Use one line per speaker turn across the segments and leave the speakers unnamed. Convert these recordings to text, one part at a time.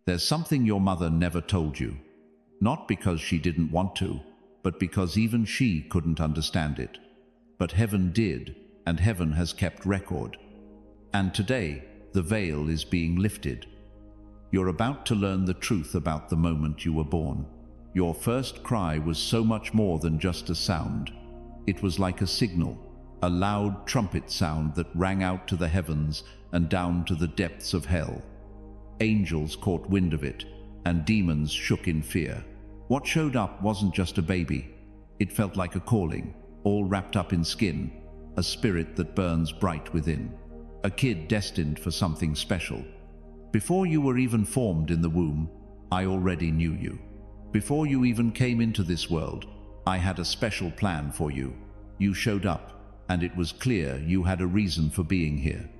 There's something your mother never told you. Not because she didn't want to, but because even she couldn't understand it. But heaven did, and heaven has kept record. And today, the veil is being lifted. You're about to learn the truth about the moment you were born. Your first cry was so much more than just a sound. It was like a signal, a loud trumpet sound that rang out to the heavens and down to the depths of hell. Angels caught wind of it, and demons shook in fear. What showed up wasn't just a baby. It felt like a calling, all wrapped up in skin, a spirit that burns bright within. A kid destined for something special. Before you were even formed in the womb, I already knew you. Before you even came into this world, I had a special plan for you. You showed up, and it was clear you had a reason for being here.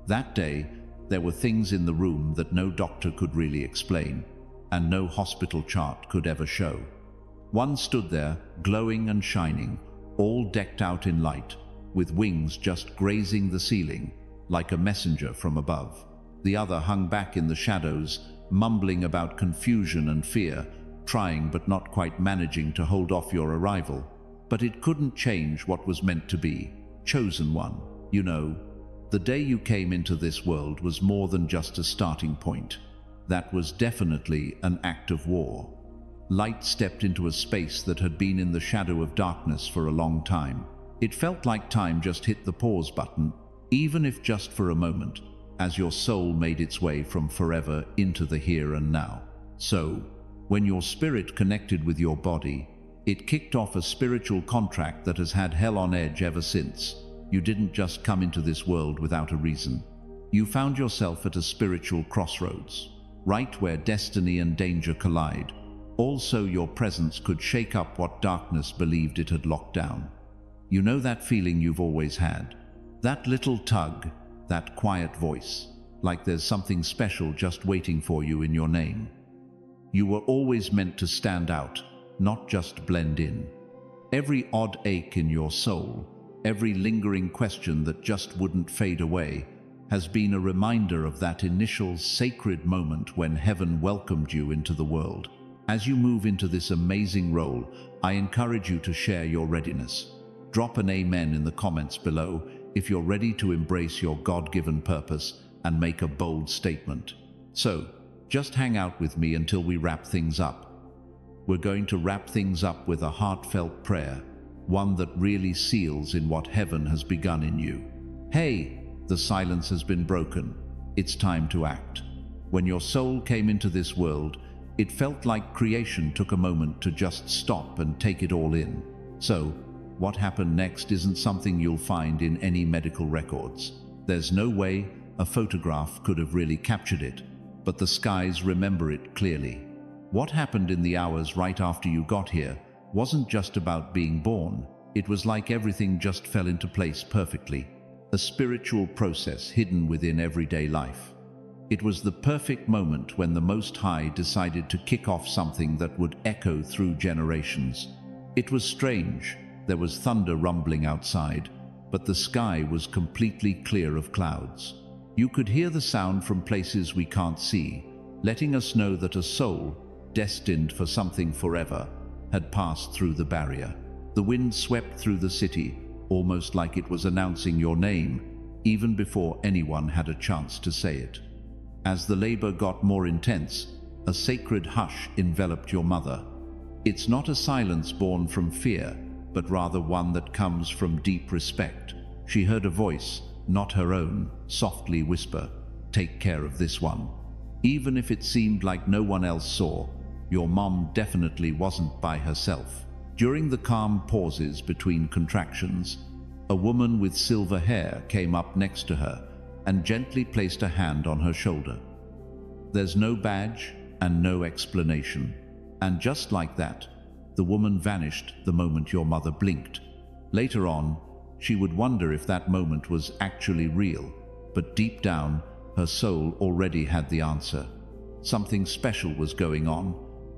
That day, there were things in the room that no doctor could really explain, and no hospital chart could ever show. One stood there, glowing and shining, all decked out in light, with wings just grazing the ceiling, like a messenger from above. The other hung back in the shadows, mumbling about confusion and fear, trying but not quite managing to hold off your arrival. But it couldn't change what was meant to be. Chosen one. You know, the day you came into this world was more than just a starting point. That was definitely an act of war. Light stepped into a space that had been in the shadow of darkness for a long time. It felt like time just hit the pause button, even if just for a moment, as your soul made its way from forever into the here and now. So, when your spirit connected with your body, it kicked off a spiritual contract that has had hell on edge ever since. You didn't just come into this world without a reason. You found yourself at a spiritual crossroads, right where destiny and danger collide. Also, your presence could shake up what darkness believed it had locked down. You know that feeling you've always had? That little tug, that quiet voice, like there's something special just waiting for you in your name. You were always meant to stand out, not just blend in. Every odd ache in your soul, every lingering question that just wouldn't fade away, has been a reminder of that initial sacred moment when heaven welcomed you into the world. As you move into this amazing role, I encourage you to share your readiness. Drop an amen in the comments below if you're ready to embrace your God-given purpose and make a bold statement. So, just hang out with me until we wrap things up. We're going to wrap things up with a heartfelt prayer, one that really seals in what heaven has begun in you. Hey, the silence has been broken. It's time to act. When your soul came into this world, it felt like creation took a moment to just stop and take it all in. So, what happened next isn't something you'll find in any medical records. There's no way a photograph could have really captured it, but the skies remember it clearly. What happened in the hours right after you got here wasn't just about being born. It was like everything just fell into place perfectly. A spiritual process hidden within everyday life. It was the perfect moment when the Most High decided to kick off something that would echo through generations. It was strange. There was thunder rumbling outside, but the sky was completely clear of clouds. You could hear the sound from places we can't see, letting us know that a soul, destined for something forever, had passed through the barrier. The wind swept through the city, almost like it was announcing your name, even before anyone had a chance to say it. As the labor got more intense, a sacred hush enveloped your mother. It's not a silence born from fear, but rather one that comes from deep respect. She heard a voice, not her own, softly whisper, "Take care of this one." Even if it seemed like no one else saw, your mom definitely wasn't by herself. During the calm pauses between contractions, a woman with silver hair came up next to her and gently placed a hand on her shoulder. There's no badge and no explanation. And just like that, the woman vanished the moment your mother blinked. Later on, she would wonder if that moment was actually real, but deep down, her soul already had the answer. Something special was going on,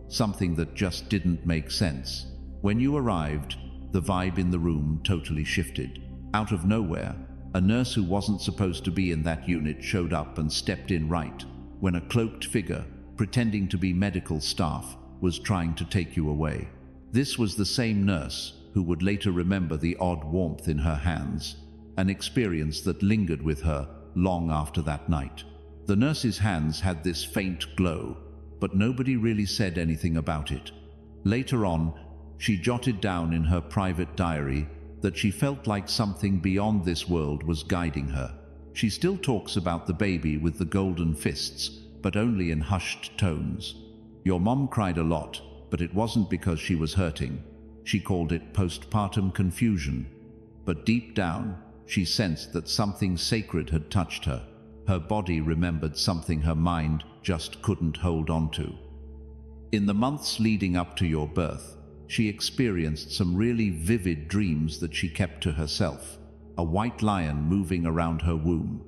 something that just didn't make sense. When you arrived, the vibe in the room totally shifted. Out of nowhere, a nurse who wasn't supposed to be in that unit showed up and stepped in right when a cloaked figure, pretending to be medical staff, was trying to take you away. This was the same nurse who would later remember the odd warmth in her hands, an experience that lingered with her long after that night. The nurse's hands had this faint glow, but nobody really said anything about it. Later on, she jotted down in her private diary that she felt like something beyond this world was guiding her. She still talks about the baby with the golden fists, but only in hushed tones. Your mom cried a lot, but it wasn't because she was hurting. She called it postpartum confusion. But deep down, she sensed that something sacred had touched her. Her body remembered something her mind just couldn't hold on to. In the months leading up to your birth, she experienced some really vivid dreams that she kept to herself. A white lion moving around her womb.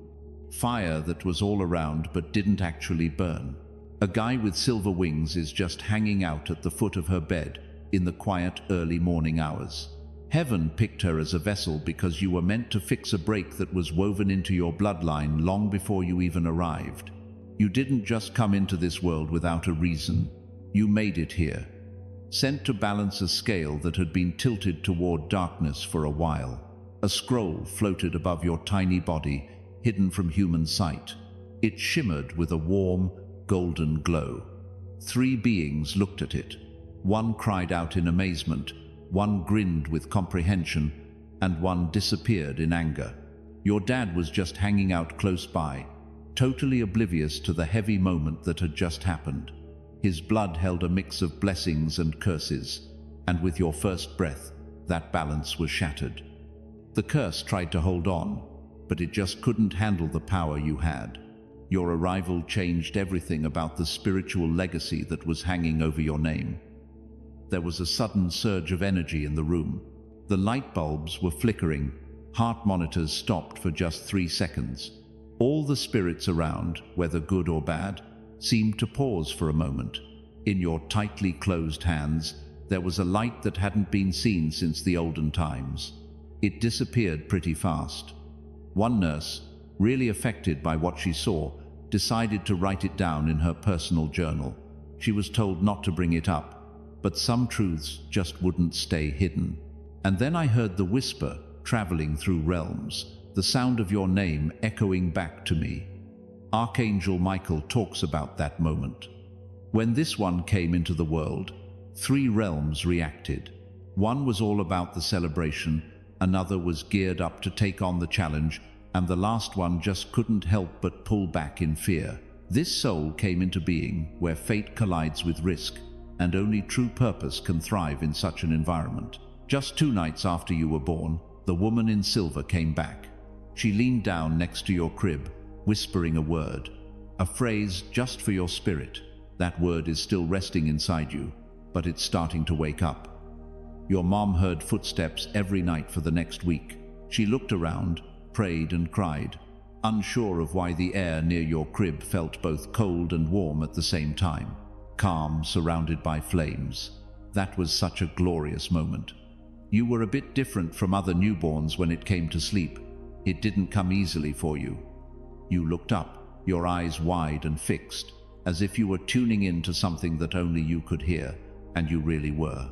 Fire that was all around but didn't actually burn. A guy with silver wings is just hanging out at the foot of her bed in the quiet early morning hours. Heaven picked her as a vessel because you were meant to fix a break that was woven into your bloodline long before you even arrived. You didn't just come into this world without a reason. You made it here. Sent to balance a scale that had been tilted toward darkness for a while. A scroll floated above your tiny body, hidden from human sight. It shimmered with a warm, golden glow. 3 beings looked at it. One cried out in amazement, one grinned with comprehension, and one disappeared in anger. Your dad was just hanging out close by, totally oblivious to the heavy moment that had just happened. His blood held a mix of blessings and curses, and with your first breath, that balance was shattered. The curse tried to hold on, but it just couldn't handle the power you had. Your arrival changed everything about the spiritual legacy that was hanging over your name. There was a sudden surge of energy in the room. The light bulbs were flickering. Heart monitors stopped for just 3 seconds. All the spirits around, whether good or bad, seemed to pause for a moment. In your tightly closed hands, there was a light that hadn't been seen since the olden times. It disappeared pretty fast. One nurse, really affected by what she saw, decided to write it down in her personal journal. She was told not to bring it up, but some truths just wouldn't stay hidden. And then I heard the whisper traveling through realms, the sound of your name echoing back to me. Archangel Michael talks about that moment. When this one came into the world, 3 realms reacted. One was all about the celebration, another was geared up to take on the challenge, and the last one just couldn't help but pull back in fear. This soul came into being where fate collides with risk, and only true purpose can thrive in such an environment. Just 2 nights after you were born, the woman in silver came back. She leaned down next to your crib, whispering a word, a phrase just for your spirit. That word is still resting inside you, but it's starting to wake up. Your mom heard footsteps every night for the next week. She looked around, prayed and cried, unsure of why the air near your crib felt both cold and warm at the same time. Calm, surrounded by flames. That was such a glorious moment. You were a bit different from other newborns when it came to sleep. It didn't come easily for you. You looked up, your eyes wide and fixed, as if you were tuning in to something that only you could hear, and you really were.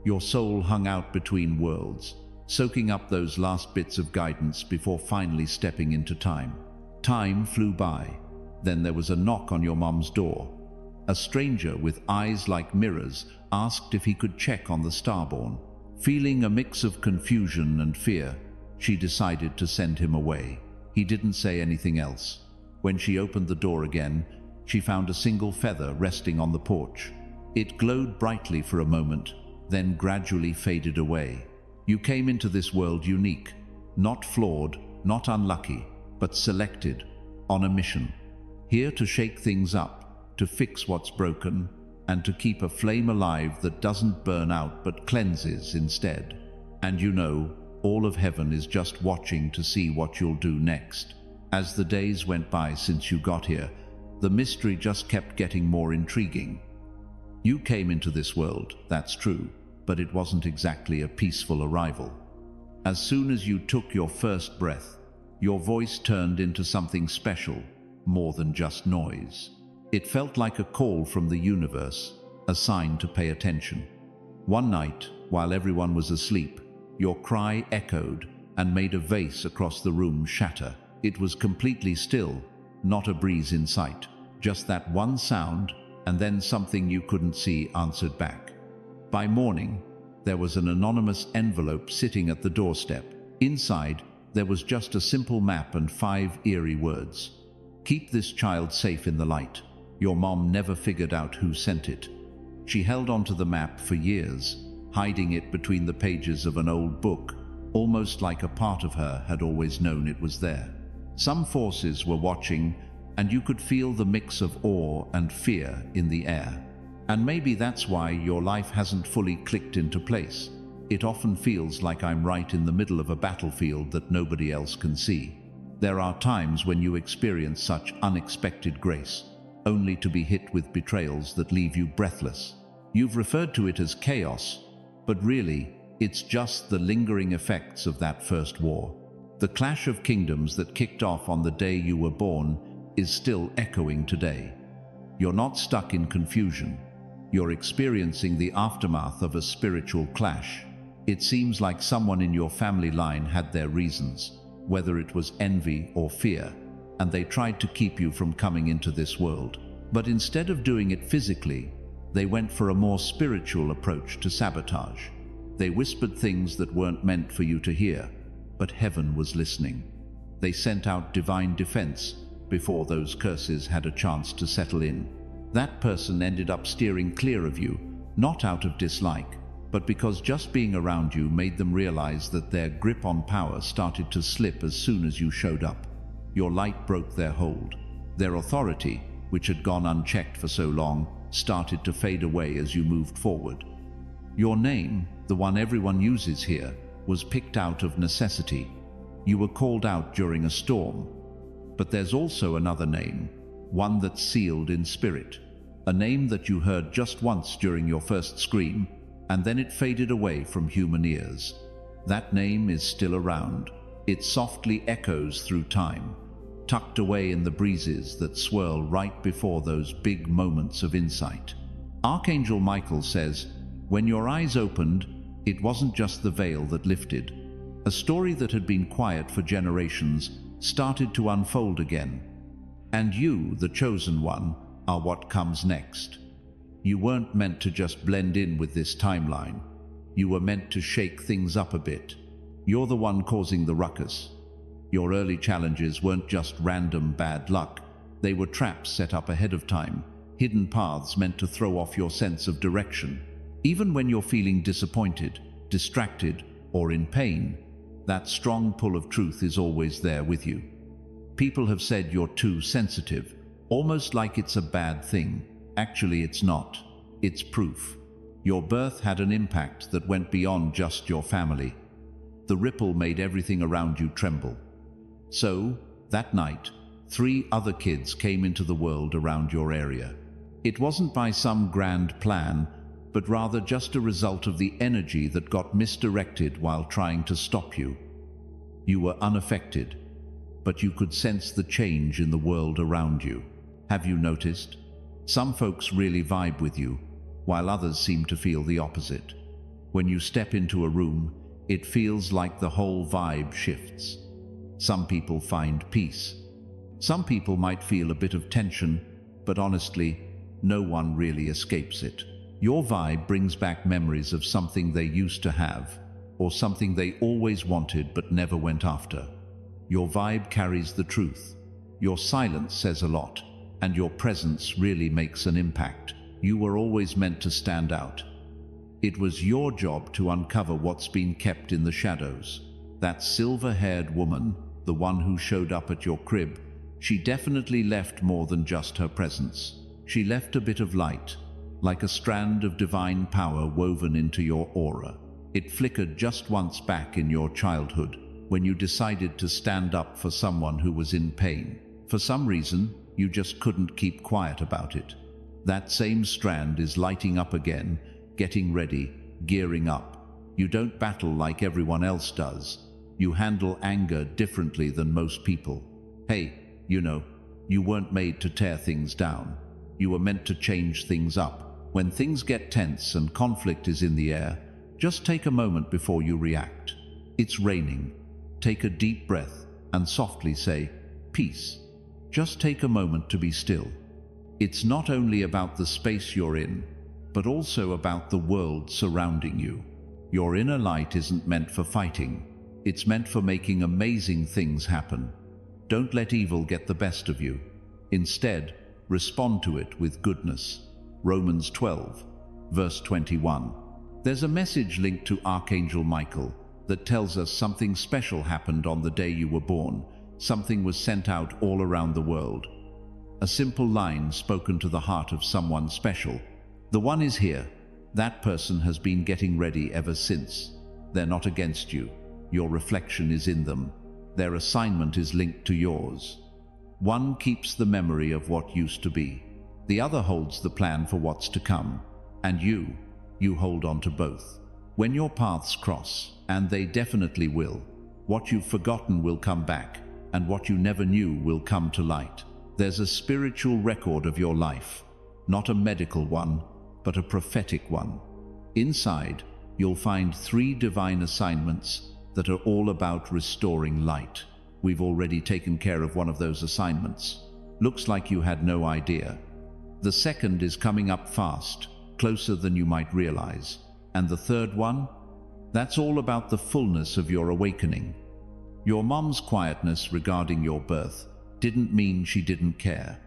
Your soul hung out between worlds, soaking up those last bits of guidance before finally stepping into time. Time flew by. Then there was a knock on your mom's door. A stranger with eyes like mirrors asked if he could check on the starborn. Feeling a mix of confusion and fear, she decided to send him away. He didn't say anything else. When she opened the door again, she found a single feather resting on the porch. It glowed brightly for a moment, then gradually faded away. You came into this world unique, not flawed, not unlucky, but selected, on a mission. Here to shake things up, to fix what's broken, and to keep a flame alive that doesn't burn out but cleanses instead. And you know, all of heaven is just watching to see what you'll do next. As the days went by since you got here, the mystery just kept getting more intriguing. You came into this world, that's true, but it wasn't exactly a peaceful arrival. As soon as you took your first breath, your voice turned into something special, more than just noise. It felt like a call from the universe, a sign to pay attention. One night, while everyone was asleep, your cry echoed and made a vase across the room shatter. It was completely still, not a breeze in sight, just that one sound, and then something you couldn't see answered back. By morning, there was an anonymous envelope sitting at the doorstep. Inside, there was just a simple map and 5 eerie words. "Keep this child safe in the light." Your mom never figured out who sent it. She held onto the map for years, hiding it between the pages of an old book, almost like a part of her had always known it was there. Some forces were watching, and you could feel the mix of awe and fear in the air. And maybe that's why your life hasn't fully clicked into place. It often feels like I'm right in the middle of a battlefield that nobody else can see. There are times when you experience such unexpected grace, only to be hit with betrayals that leave you breathless. You've referred to it as chaos, but really, it's just the lingering effects of that first war. The clash of kingdoms that kicked off on the day you were born is still echoing today. You're not stuck in confusion. You're experiencing the aftermath of a spiritual clash. It seems like someone in your family line had their reasons, whether it was envy or fear, and they tried to keep you from coming into this world. But instead of doing it physically, they went for a more spiritual approach to sabotage. They whispered things that weren't meant for you to hear, but heaven was listening. They sent out divine defense before those curses had a chance to settle in. That person ended up steering clear of you, not out of dislike, but because just being around you made them realize that their grip on power started to slip as soon as you showed up. Your light broke their hold. Their authority, which had gone unchecked for so long, started to fade away as you moved forward. Your name, the one everyone uses here, was picked out of necessity. You were called out during a storm. But there's also another name, one that's sealed in spirit. A name that you heard just once during your first scream, and then it faded away from human ears. That name is still around. It softly echoes through time, tucked away in the breezes that swirl right before those big moments of insight. Archangel Michael says, when your eyes opened, it wasn't just the veil that lifted. A story that had been quiet for generations started to unfold again. And you, the chosen one, are what comes next. You weren't meant to just blend in with this timeline. You were meant to shake things up a bit. You're the one causing the ruckus. Your early challenges weren't just random bad luck. They were traps set up ahead of time, hidden paths meant to throw off your sense of direction. Even when you're feeling disappointed, distracted, or in pain, that strong pull of truth is always there with you. People have said you're too sensitive, almost like it's a bad thing. Actually, it's not. It's proof. Your birth had an impact that went beyond just your family. The ripple made everything around you tremble. So, that night, 3 other kids came into the world around your area. It wasn't by some grand plan, but rather just a result of the energy that got misdirected while trying to stop you. You were unaffected, but you could sense the change in the world around you. Have you noticed? Some folks really vibe with you, while others seem to feel the opposite. When you step into a room, it feels like the whole vibe shifts. Some people find peace. Some people might feel a bit of tension, but honestly, no one really escapes it. Your vibe brings back memories of something they used to have, or something they always wanted but never went after. Your vibe carries the truth. Your silence says a lot, and your presence really makes an impact. You were always meant to stand out. It was your job to uncover what's been kept in the shadows. That silver-haired woman, the one who showed up at your crib, she definitely left more than just her presence. She left a bit of light, like a strand of divine power woven into your aura. It flickered just once back in your childhood, when you decided to stand up for someone who was in pain. For some reason, you just couldn't keep quiet about it. That same strand is lighting up again, getting ready, gearing up. You don't battle like everyone else does. You handle anger differently than most people. Hey, you weren't made to tear things down. You were meant to change things up. When things get tense and conflict is in the air, just take a moment before you react. It's raining. Take a deep breath and softly say, "Peace." Just take a moment to be still. It's not only about the space you're in, but also about the world surrounding you. Your inner light isn't meant for fighting. It's meant for making amazing things happen. Don't let evil get the best of you. Instead, respond to it with goodness. Romans 12, verse 21. There's a message linked to Archangel Michael that tells us something special happened on the day you were born. Something was sent out all around the world. A simple line spoken to the heart of someone special. The one is here. That person has been getting ready ever since. They're not against you. Your reflection is in them. Their assignment is linked to yours. One keeps the memory of what used to be. The other holds the plan for what's to come. And you hold on to both. When your paths cross, and they definitely will, what you've forgotten will come back, and what you never knew will come to light. There's a spiritual record of your life, not a medical one, but a prophetic one. Inside, you'll find 3 divine assignments that are all about restoring light. We've already taken care of one of those assignments. Looks like you had no idea. The second is coming up fast, closer than you might realize. And the third one? That's all about the fullness of your awakening. Your mom's quietness regarding your birth didn't mean she didn't care.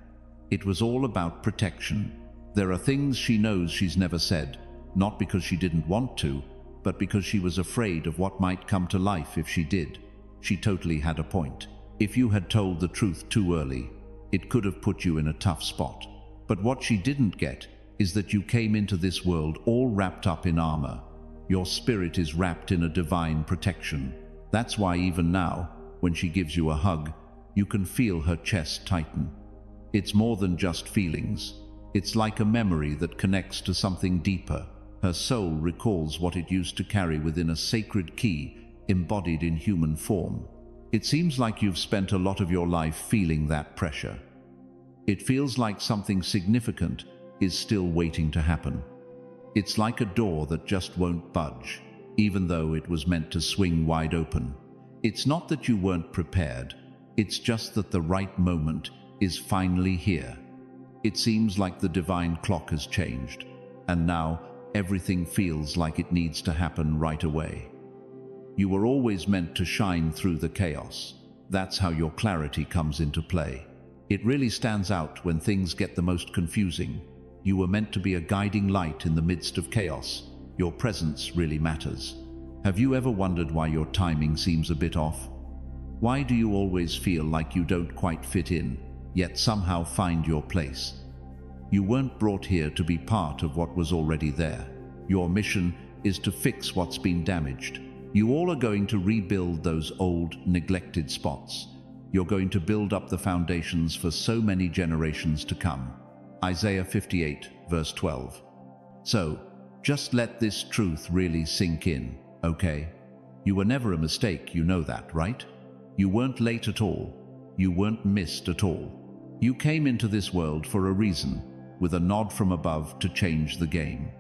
It was all about protection. There are things she knows she's never said, not because she didn't want to, but because she was afraid of what might come to life if she did. She totally had a point. If you had told the truth too early, it could have put you in a tough spot. But what she didn't get is that you came into this world all wrapped up in armor. Your spirit is wrapped in a divine protection. That's why even now, when she gives you a hug, you can feel her chest tighten. It's more than just feelings. It's like a memory that connects to something deeper. Her soul recalls what it used to carry within a sacred key embodied in human form. It seems like you've spent a lot of your life feeling that pressure. It feels like something significant is still waiting to happen. It's like a door that just won't budge, even though it was meant to swing wide open. It's not that you weren't prepared, it's just that the right moment is finally here. It seems like the divine clock has changed, and now everything feels like it needs to happen right away. You were always meant to shine through the chaos. That's how your clarity comes into play. It really stands out when things get the most confusing. You were meant to be a guiding light in the midst of chaos. Your presence really matters. Have you ever wondered why your timing seems a bit off? Why do you always feel like you don't quite fit in, yet somehow find your place? You weren't brought here to be part of what was already there. Your mission is to fix what's been damaged. You all are going to rebuild those old, neglected spots. You're going to build up the foundations for so many generations to come. Isaiah 58, verse 12. So, just let this truth really sink in, okay? You were never a mistake, you know that, right? You weren't late at all. You weren't missed at all. You came into this world for a reason, with a nod from above to change the game.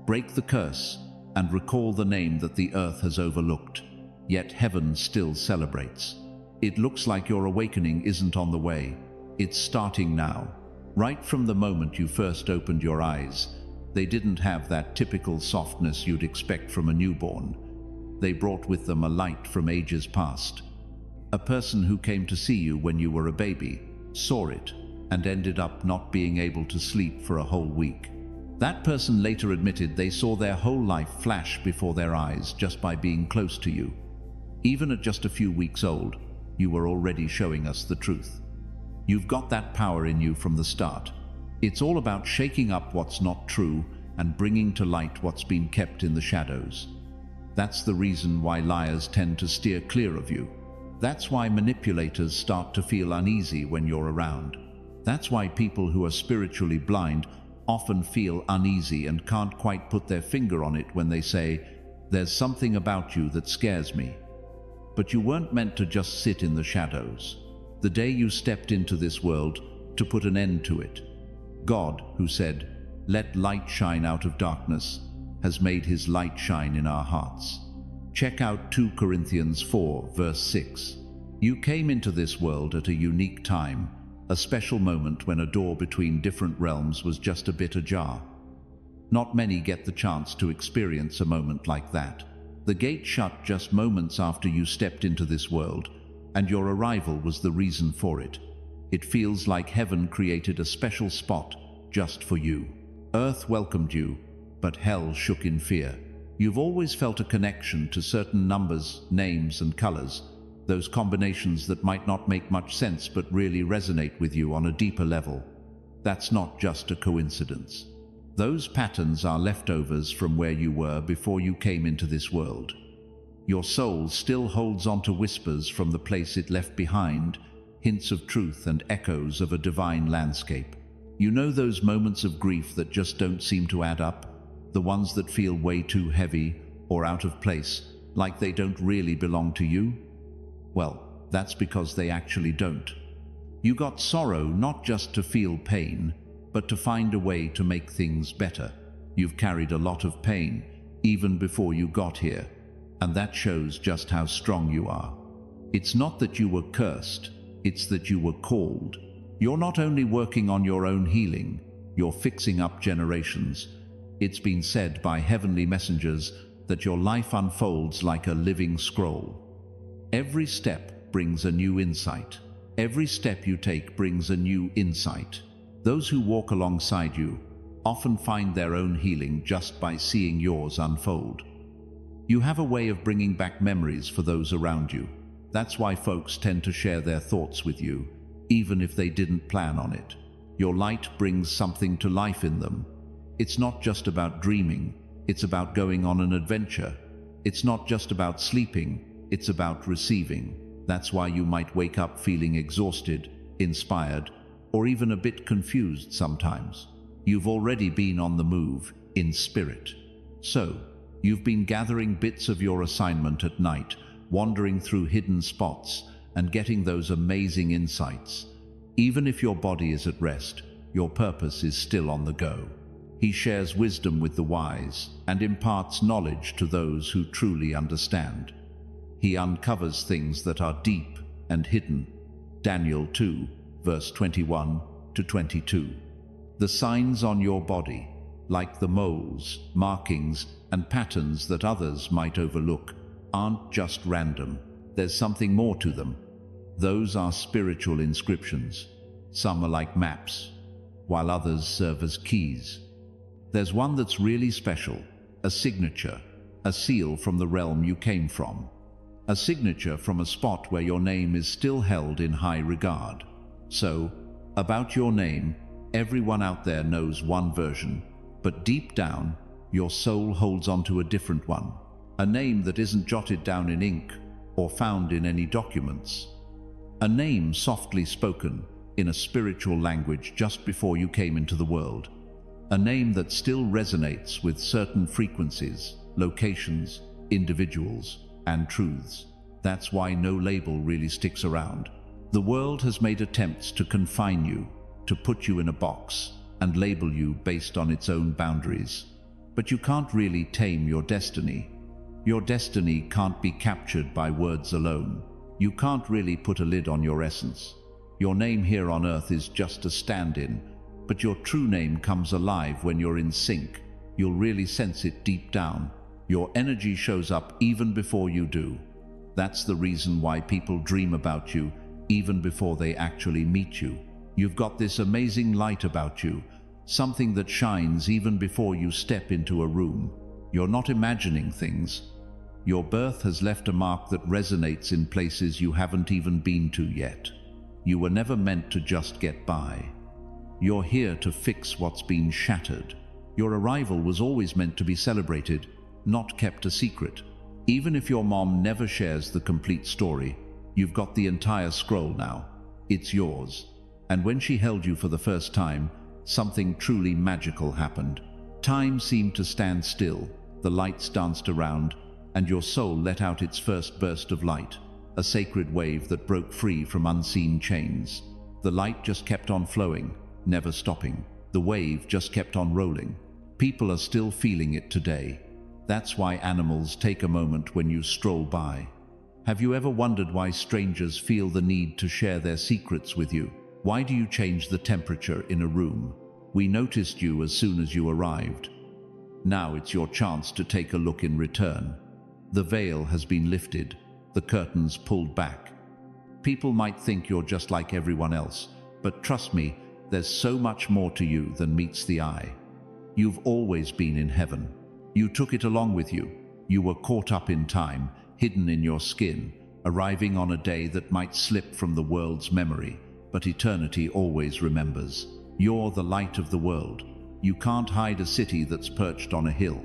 Break the curse and recall the name that the earth has overlooked, yet heaven still celebrates. It looks like your awakening isn't on the way. It's starting now. Right from the moment you first opened your eyes, they didn't have that typical softness you'd expect from a newborn. They brought with them a light from ages past. A person who came to see you when you were a baby, saw it, and ended up not being able to sleep for a whole week. That person later admitted they saw their whole life flash before their eyes just by being close to you. Even at just a few weeks old, you were already showing us the truth. You've got that power in you from the start. It's all about shaking up what's not true and bringing to light what's been kept in the shadows. That's the reason why liars tend to steer clear of you. That's why manipulators start to feel uneasy when you're around. That's why people who are spiritually blind often feel uneasy and can't quite put their finger on it when they say, "There's something about you that scares me." But you weren't meant to just sit in the shadows. The day you stepped into this world, to put an end to it. God, who said, "Let light shine out of darkness," has made his light shine in our hearts. Check out 2 Corinthians 4, verse 6. You came into this world at a unique time, a special moment when a door between different realms was just a bit ajar. Not many get the chance to experience a moment like that. The gate shut just moments after you stepped into this world, and your arrival was the reason for it. It feels like heaven created a special spot just for you. Earth welcomed you, but hell shook in fear. You've always felt a connection to certain numbers, names, and colors, those combinations that might not make much sense but really resonate with you on a deeper level. That's not just a coincidence. Those patterns are leftovers from where you were before you came into this world. Your soul still holds on to whispers from the place it left behind, hints of truth and echoes of a divine landscape. You know those moments of grief that just don't seem to add up, the ones that feel way too heavy or out of place, like they don't really belong to you? Well, that's because they actually don't. You got sorrow not just to feel pain, but to find a way to make things better. You've carried a lot of pain, even before you got here, and that shows just how strong you are. It's not that you were cursed, it's that you were called. You're not only working on your own healing, you're fixing up generations. It's been said by heavenly messengers that your life unfolds like a living scroll. Every step brings a new insight. Every step you take brings a new insight. Those who walk alongside you often find their own healing just by seeing yours unfold. You have a way of bringing back memories for those around you. That's why folks tend to share their thoughts with you, even if they didn't plan on it. Your light brings something to life in them. It's not just about dreaming, it's about going on an adventure. It's not just about sleeping, it's about receiving. That's why you might wake up feeling exhausted, inspired, or even a bit confused sometimes. You've already been on the move, in spirit. So, you've been gathering bits of your assignment at night, wandering through hidden spots, and getting those amazing insights. Even if your body is at rest, your purpose is still on the go. He shares wisdom with the wise and imparts knowledge to those who truly understand. He uncovers things that are deep and hidden. Daniel 2, verse 21 to 22. The signs on your body, like the moles, markings, and patterns that others might overlook, aren't just random. There's something more to them. Those are spiritual inscriptions. Some are like maps, while others serve as keys. There's one that's really special, a signature, a seal from the realm you came from. A signature from a spot where your name is still held in high regard. So, about your name, everyone out there knows one version, but deep down, your soul holds onto a different one. A name that isn't jotted down in ink or found in any documents. A name softly spoken in a spiritual language just before you came into the world. A name that still resonates with certain frequencies, locations, individuals, and truths. That's why no label really sticks around. The world has made attempts to confine you, to put you in a box, and label you based on its own boundaries. But you can't really tame your destiny. Your destiny can't be captured by words alone. You can't really put a lid on your essence. Your name here on earth is just a stand-in, but your true name comes alive when you're in sync. You'll really sense it deep down. Your energy shows up even before you do. That's the reason why people dream about you even before they actually meet you. You've got this amazing light about you, something that shines even before you step into a room. You're not imagining things. Your birth has left a mark that resonates in places you haven't even been to yet. You were never meant to just get by. You're here to fix what's been shattered. Your arrival was always meant to be celebrated, not kept a secret. Even if your mom never shares the complete story, you've got the entire scroll now. It's yours. And when she held you for the first time, something truly magical happened. Time seemed to stand still, the lights danced around, and your soul let out its first burst of light, a sacred wave that broke free from unseen chains. The light just kept on flowing, never stopping. The wave just kept on rolling. People are still feeling it today. That's why animals take a moment when you stroll by. Have you ever wondered why strangers feel the need to share their secrets with you? Why do you change the temperature in a room? We noticed you as soon as you arrived. Now it's your chance to take a look in return. The veil has been lifted, the curtains pulled back. People might think you're just like everyone else, but trust me, there's so much more to you than meets the eye. You've always been in heaven. You took it along with you. You were caught up in time, hidden in your skin, arriving on a day that might slip from the world's memory, but eternity always remembers. You're the light of the world. You can't hide a city that's perched on a hill.